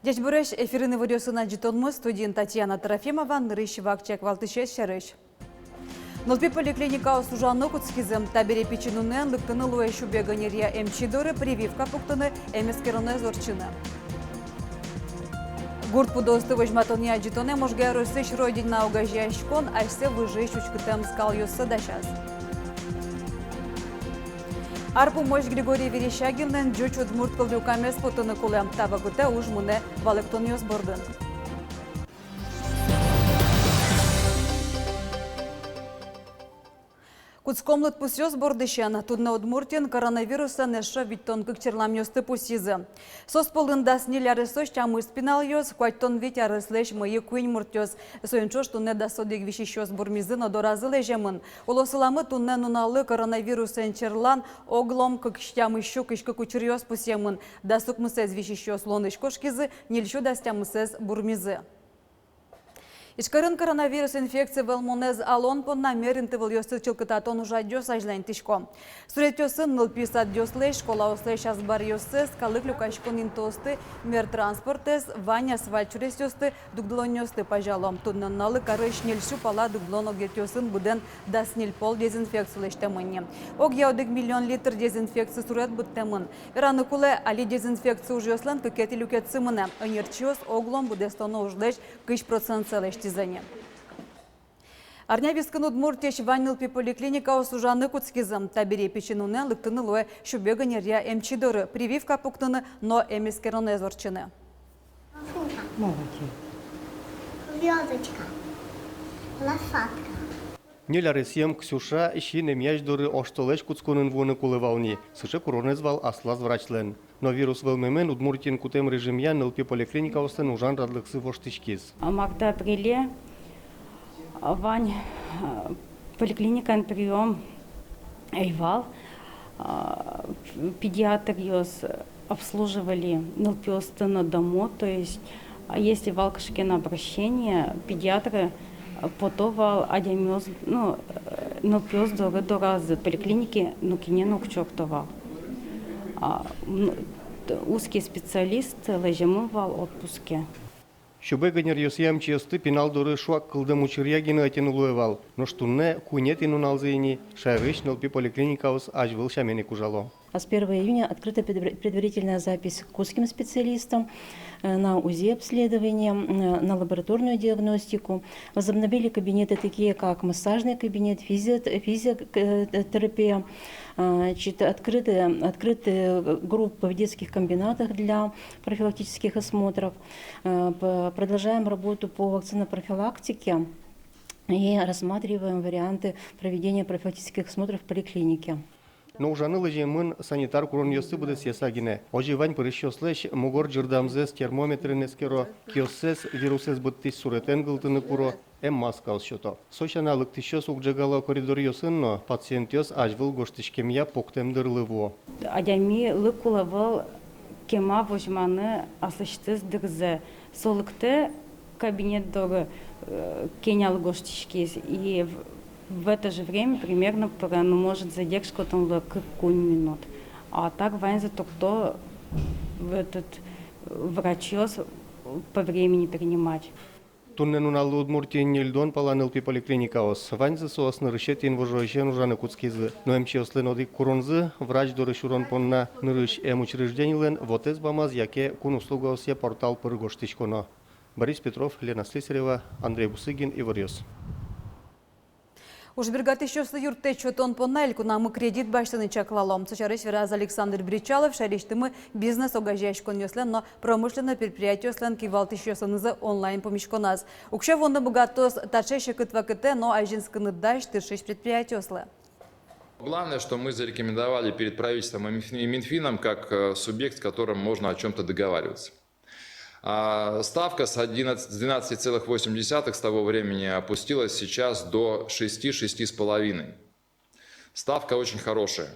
Дежбуреш эфирины вырёсына житонмы студент Татьяна Трофимова нырыш вакчак валтышеш шарыш. Нолпи поликлиника служанны куцкизм табере печенунен лыктыны луэ шубеганерия эмчидоры прививка пуктыны эмескероне зорчыны. Гурт пудосты вожматония житоне можга росыш родин на угажяшкон, айсе выжищ учкытем скал ёссы дашаз. Арпу мощь Григорий Верещагинен жочу дмурткал руками спотыны кулем табагуте уж муне валектон ёсбордын. Куцкомлыт пусёс бордыщан, тудна Удмуртин коронавируса нешо виттон кыкчерлам ёсты пусизы. Сос полында сниляры сос чамы спинал ёс, куайтон вить арыслеш мыйы куень муртёс. Соинчош тунне дасодик вишищёс бурмизы надоразы лежемын. Улосыламы тунне нуналы коронавируса черлан оглом кыкштямы щук ишкы кучерёс пусемын. Дасук мысез вишищёс лонышкошкизы, нельшо дастямысез бурмизы. Ишкарын коронавирус инфекция велмонез алон пон намерен тывыл ёсты чылкытатон ужа дёс ажлайн тишко. Сурет ёсын ныл писат дёслей, школа ослей шаз бар ёсы, скалык люкашкон интосты, мер транспортез, ваня свальчурес ёсты, дугдлон ёсты пожалом. Туднан налы карыш нельшу пала дугдлон огет ёсын буден дас нельпол дезинфекциялеш темыне. Ог яудык миллион литр дезинфекции сурет бут темын. Ираны куле али дезинфекция уж ёслан кыкети люкет сымыне. Өнерчиос оглом будестоно ужлеш кыш процент целеш. Арня вискан Удмуртеш ванилпи поликлиника служанны куцкизм. Табире печенунен лыктыны луэ шубеганерия эмчидоры. Прививка пуктыны, но эмискероне зорчыны. Звездочка. Лосатка. Нелярысем Ксюша ищи немяждоры оштолеш куцконын воны кулывални. Сыше куронезвал аслаз врачлен. Но вирус велмемен Удмуртин кутем режимья нылпи поликлиника остен ужан радлыксы воштышкиз. Магда апреле вань поликлиника прием Эйвал. Педиатр ёс обслуживали нылпи остена домо, то есть если валкашки на обращение, педиатры потовал адямёз, нылпи до разы поликлиники, кине нукчоктовал. Узкий специалист лежемывал отпуске. Шубеганер ёсьям чиосты пинал доры шуак кылдым учырьягины атинулуевал. Но штунне кунет инуналзыйни шайрыш нылпи поликлиникаус ажвыл шамени кужало. С 1 июня открыта предварительная запись к узким специалистам на УЗИ обследование, на лабораторную диагностику. Возобновили кабинеты такие, как массажный кабинет, физиотерапия. Открыты группы в детских комбинатах для профилактических осмотров. Продолжаем работу по вакцинопрофилактике и рассматриваем варианты проведения профилактических осмотров в поликлинике. Но ужаны лыжемын санитар курон ёсты буде сесагине. Оживань пырыщослеш могор жырдамзес термометринескеро киоссес вирусес буттис суретен гылтыны куро маска осчото. Сочана лыктышёс угджагала коридор ёсынно пациент ёс ажвыл гоштышкемья поктемдырлыво. Адями лыкулавал кема вожманы аслыштыз дырзы. Солыкты кабинет доры кенял гоштышкиз и в это же время примерно может задержка там минут. А так ванза то кто в этот врач по времени принимать. Туннен уналу Удмуртин нельдон паланылпи поликлиникаос. Ванза соосны рышетин вожоещен ужаны куцкизы. Но мчиослен одик куронзы врач дорышурон понна нырыш учрежденийлен вотез бамаз яке кун услугаосе портал пыргоштичконо. Борис Петров, Лена Слесарева, Андрей Бусыгин и Варьёс. Уж бергат еще с юрте чотон понельку нам кредит баштаны чаклалом. Сочарыш вираз Александр Бричалов шариштымы бизнес огажаешь конёслен, но промышленное предприятие слен кивалт еще санызы онлайн помешконаз. Укше вонны богатос тачеше кытвакыте, но ажинсканы даш тыршиш предприятие сле. Главное, что мы зарекомендовали перед правительством и Минфином как субъект, с которым можно о чем-то договариваться. Ставка с 12,8 с того времени опустилась сейчас до 6-6,5. Ставка очень хорошая.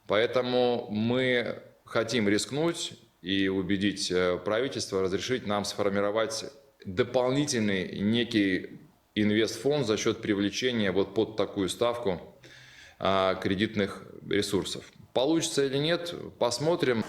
Поэтому мы хотим рискнуть и убедить правительство разрешить нам сформировать дополнительный некий инвестфонд за счет привлечения вот под такую ставку кредитных ресурсов. Получится или нет, посмотрим.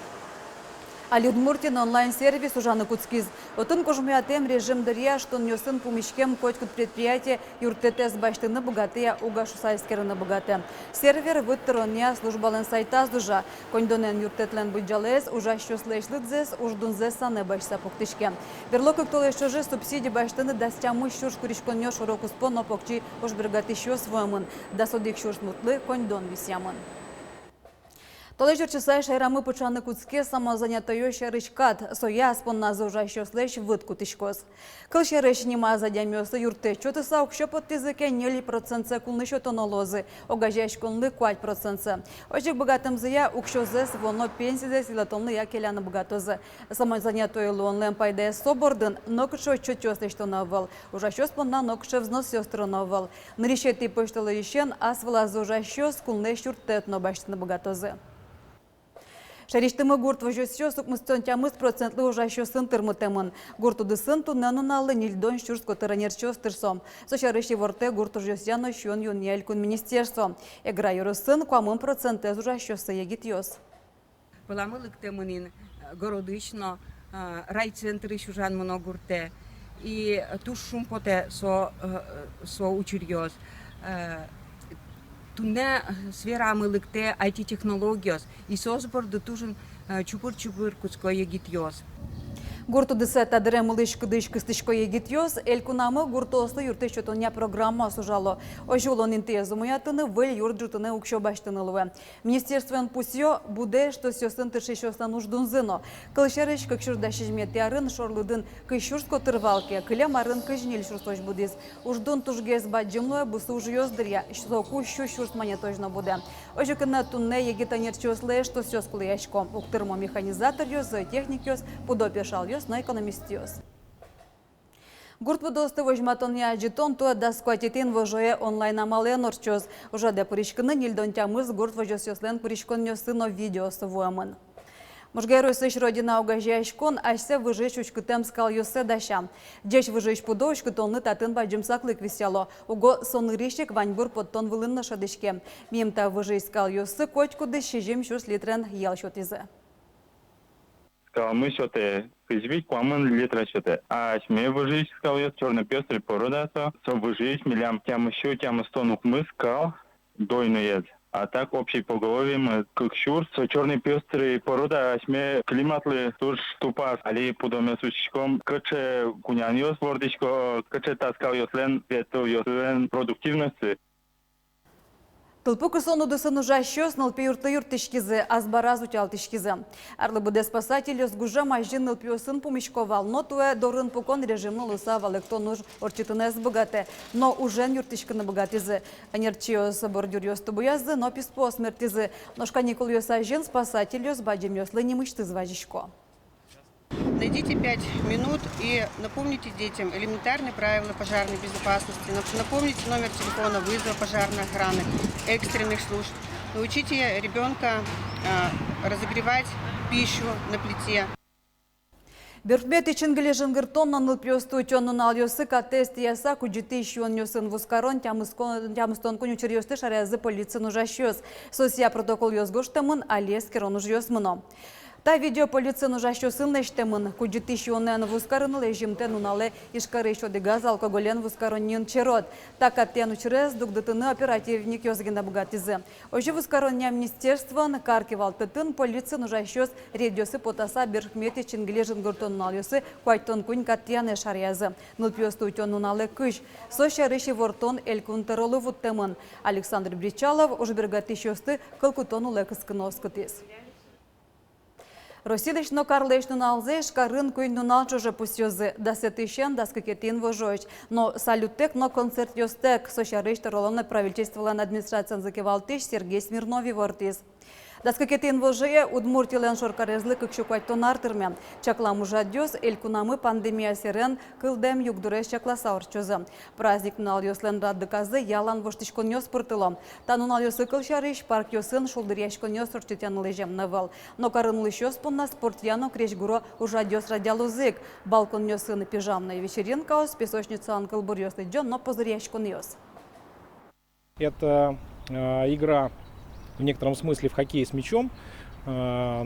А Удмуртин онлайн-сервис Ужаны Куцкиз. Отын кожмятем режим дырья, что нёсын пумичкем котькут предприятие юртетес баштыны богатые угашу сайскерыны богатые. Сервер выттерония службален сайта дужа. Кондонен юртетлен буджалес ужа щослешлыдзес уждунзес саны башса поктышке. Верлок иктолы шоже субсидии баштыны дастямы щурш куришконё широку споно покчи уж бригаты щё своемын. Да содик щурш мутлы кондон висямын. Толежер часай шайрамы пучаны куцке самозанятою шарышкат, соя спонна заужа щослещ вытку тышкос. Кыл шарыш нема задямёсы юрте, чоты саук щопот тизыке 0% кулны щотонолозы, огажащ кулны 5%. Ожик богатым зыя укшозес воно пенсизес илатонны якеляны богатозы. Самозанятою луонлен пайде собордын, нокшо чотёслещ тонавал, ужа щос спонна нокшо взнос сёстронавал. Нырищети пошталы ещен асвала заужа щос кулны щуртет нобаштыны богатозы. Шариштымы гурт вожосё сукмыстон тямыс процентлы ужащё сын тырмытемын. Гурту дысын туннануналы нильдон щурско тыранерчёс тырсом. Сочарыщи ворте гурт ужосяно щон юнель кун министерство. Эгра юрысын куамын процентез ужащёсы егит йос. Паламылык темынин городычно райцентры шужан мно гурте. И туш шумпоте со учурьёс. Тунне сфера мылыкте IT-технологиос и созборды тужын чупыр-чупыр куцко егитьос. Гурту десета дрем лышкы дышкы стышко егит йос, элькунамы гурту ослы юрты щотоня программа сужало. Ожулон интезу моятыны вэль юрт жутыны укшо баштынылывы. Министерствен пусьё буде, что сёсын тыршещёстан уждунзыно. Кылшерыш кыкшурдашижмети арын шорлыдын кыщурско тырвалке, кылем арын кыжнил шурсточ будиз. Уждун тужгез баджымлы бусу уж ёздырья, соку щу шурст мане точно буде. Ожикына тунне егитанерчёслы, что сёс кылыяшко. Уктырмо механизатор ёс, техник ёс, пудопешал ёс, на экономистиос. Гурт водосты вожматон яджитон то даскотитин вожое онлайн амален орчоз. Уже де пуришканы нильдон тямыз гурт вожосёслен пуришкон нёсыно видео сывуэмын. Мужгеру сыш родина угажяшкон, ашсе выжечь учкытем скал ёсе даща. Дечь выжечь пудо учкытонны татын баджымсаклык висело. Уго сонырищик ваньбур подтон вылынна шадышке. Мимта выжечь скал ёсы котьку дыщижим шус литрен ел шотизе. Мы счеты извить куамын литра счеты. А мы выжить сказал я черно-пестрый порода, со выжить милям тем еще тем стонук мы скал дойный. А так общий поголовье мы как щур со черный пестрый порода, а мы климатлы туж тупас, али подоме сучком, каче куняньос вордичко, каче таскал ёслен, это ёслен продуктивности. Тылпы сону дысын ужа щёс налпе юрты-юртышкизы, азбараз утялтышкизы. Арлы буде спасатель ёс гужа мажин налпе ёсын помещковал, но туэ дорын покон режимны лыса валектон уж орчитынес богате, но ужен юртышканы богатизы. Анерчи ёс бордюр ёс тубуязы, но писпо смертизы. Нож каникул ёс ажин спасатель ёс баджим ёслы немышты зважишко. Найдите 5 минут и напомните детям элементарные правила пожарной безопасности. Напомните номер телефона вызова пожарной охраны, экстренных служб. Научите ребенка разогревать пищу на плите. Бертбет için gilejin тонна нылпёсту чоннун алёсы катест яса куджити ищуан ёсын вускарон тямыстон конючер ёсты шарязы полицин ужащёс. Сосия протокол ёсгоштамын алес керон уж ёсмыно. Та видео полицин ужащёсын нештемын. Куджити ищуанен вускарын лежимтен унале ишкары ещё дегаз алкоголен вускароннин черот. Так аттен учрез дугдытыны оперативник ёзгена богатизы. Ожи вускароння министерствон каркивал тытын полицин ужащёс редёсы потаса берхмет için gilejin гуртон алёсы куайтон кунь каттяне шарязы. Нылпёсту утёнун але кыш. Сошарыши вортон элькунтеролы вуттемын. Александр Бричалов уж бергатищёсты кылкутону лекыскыноскытыз. Росидышно карлешнун алзеш карын куйнун алчуже пусёзы. Дасетышен даскакетин вожоч. Но салюттек, но концерт ёстек. Сошарыш ролоны правительствован администрациян закивалтыш Сергей Смирнови вортиз. Даскакетин вожие удмуртилен шоркарезлы кыкшуквайтон артырмен. Чаклам ужадёс элькунамы пандемия серен кылдем югдуреш чакласа орчозы. Праздник нал ёслен раддыказы ялан воштышкон ёс пыртылом. Танун ал ёсы кылшарыш парк ёсын шулдыряшкон ёс орчетян лежем навал. Но карын лыщёс понна спортяно крешгуро ужадёс радиалузык. Балкон ёсын пижамная вечеринка ос песочница анкылбур ёс лыджон, но позыряшкон ёс. Это игра в некотором смысле в хоккей с мячом. но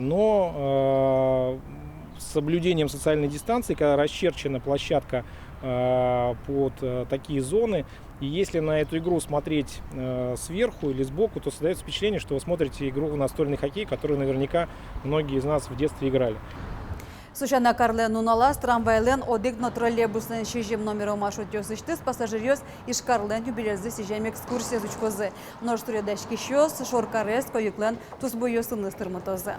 с соблюдением социальной дистанции, когда расчерчена площадка под такие зоны, и если на эту игру смотреть сверху или сбоку, то создается впечатление, что вы смотрите игру в настольный хоккей, которую наверняка многие из нас в детстве играли. Сушана Карлен Нуналас, трамвайлен, одигно троллейбуслен шижем номером маршрут йосыштыс, пассажирёс иш Карлен юбилезды сижем экскурсия зучкозы. Нож турядашки щёс, шоркарес, коюклен, тузбу йосыныз тырмытозы.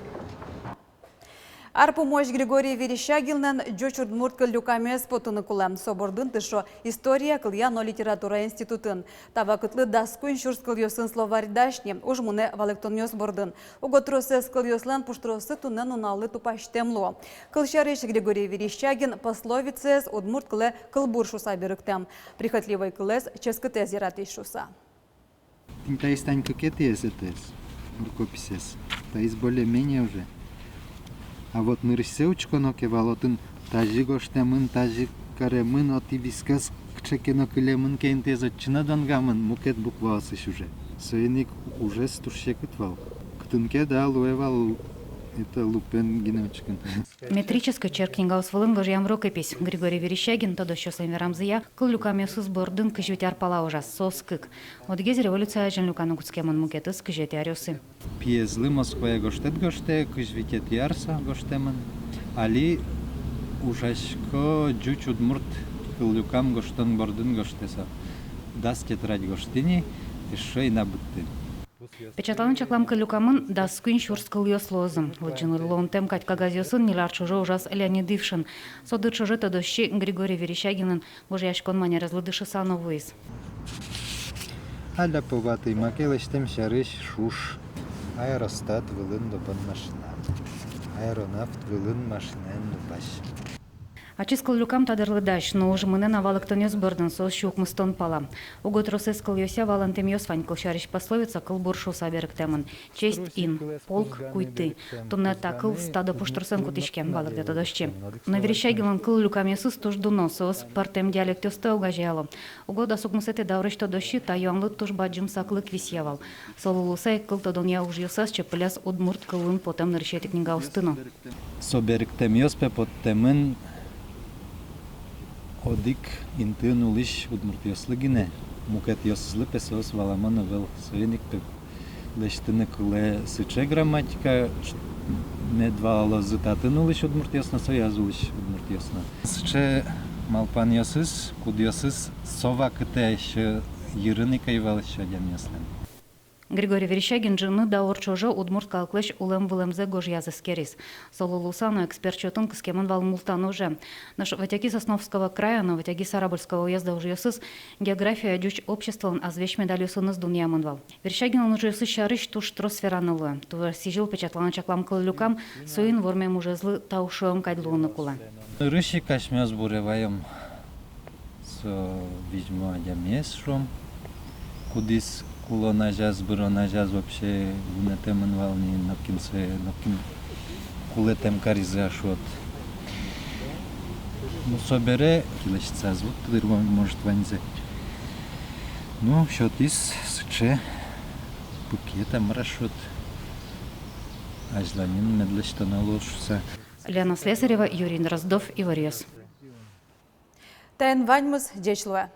Арпумош Григорий Верещагиннен Джочурд Мурткал Люкамес потыны кулам. Собордын тышо история кыльяно литература институтын. Тава кытлы даскуин шурскал йосын словаридашни, уж муне валектоньос бордын. Уготросес кыл йослен пуштросы тунен уналы тупаштемло. Кылшарыш Григорий Верещагин пословицес удмурт кыле кылбуршуса берыктем. Прихотливый кылес ческытез яратыш шуса. Таистань кокетес рукописес. Таис более-менее уже. А вот нырсеучко нокевалотын тажи гоштемын, тажи каремын, оти вискас кчекено килемын кейнтез отчина донгамын, мукет буквалсыш уже. Соеник уже стурщекытвал. Ктынке да луевал это лупен геночкин. Метрический черкингаус вылынгож ям рукопись. Григорий Верещагин, тодо еще своими рамзыя, кыл люкамесус бордын кыжветяр пала ужас, соскык. От гез революция жен люкану гуцкемон мукетыс кыжветяриосы. Пьезлы Москвая гоште, кыжветет ярса гоштемын. Али ужашко джуч удмурт кыл люкам гоштон бордын гоштеса. Дас тетрадь гоштини, еще и набыттын. Печатланын чаклам кылюкамын да скуин шурскал йослозым. Лыджин лонтем катька газёсын нилар чужо ужас Леонид Ившин. Соды чужо тодощи Григорий Верещагинын гожяшкон маня разлыдыши сановыйс. Аля поватый макелештем шарыш шуш. Аэростат вылын допан машина. Аэронавт вылын машинен нупаш. Ачискал люкам тадырлыдаш, но уже мыне навалыктонёс бырдын сос щукмыстон пала. Угод росескал йося валантем йосвань кылшарыш пословица кыл буршуса беректемын. Честь ин, полк куйты. Туннета кыл стадо пуштурсен кутишкем валыкте тодощи. Но Верещагинын кыл люкамесыз туждуно сос партем диалектёсты угажияло. Угода сукмысете даврыш тодощи тайоңлы тужбаджым саклык висьявал. Солулусай кыл тодония уж йосас чепыляс удмурт кылын потем нарышетик нига устыно. Соберектем йоспе потемын Одик интын улиш удмуртияслыгине. Мукет йосызлы песос валаманы вел соеник пеп. Лештыны кыле сыче грамматика не два лазытатын улиш удмуртиясна, сояз улиш удмуртиясна. Сыче малпан йосыз, куд йосыз сова кыте еще йырыны кайвал еще адям яслен. Григорий Верещагин жены да орчожо удмурт калклеш улем вылемзе гож языскерис. Солулусану эксперт чотун кыскемон вал мултан уже. Наш ватяги Сосновского края, но ватяги Сарабульского уезда уже ясыз география дюч обществом азвещ медалью сыныз дуньямон вал. Верещагин он уже ясыз шарыш туш тросферанылы. Тур сижил печатлана чаклам кылюкам, суин ворме мужезлы таушоем кайдлуны кула. Рыши кашмёс буреваем со вижмо адямес шом. Кудис куло нажаз, бро нажаз вообще гунетемын вални нокин кулетем кариза шот. Ну собере килешца звук тудырго может ванзе. Ну шотис сыче букета маршрут. Ажланин медлешто наложуса. Лена Слесарева, Юрий Дроздов, Иварес. Тайн ваньмыз дечлуэ.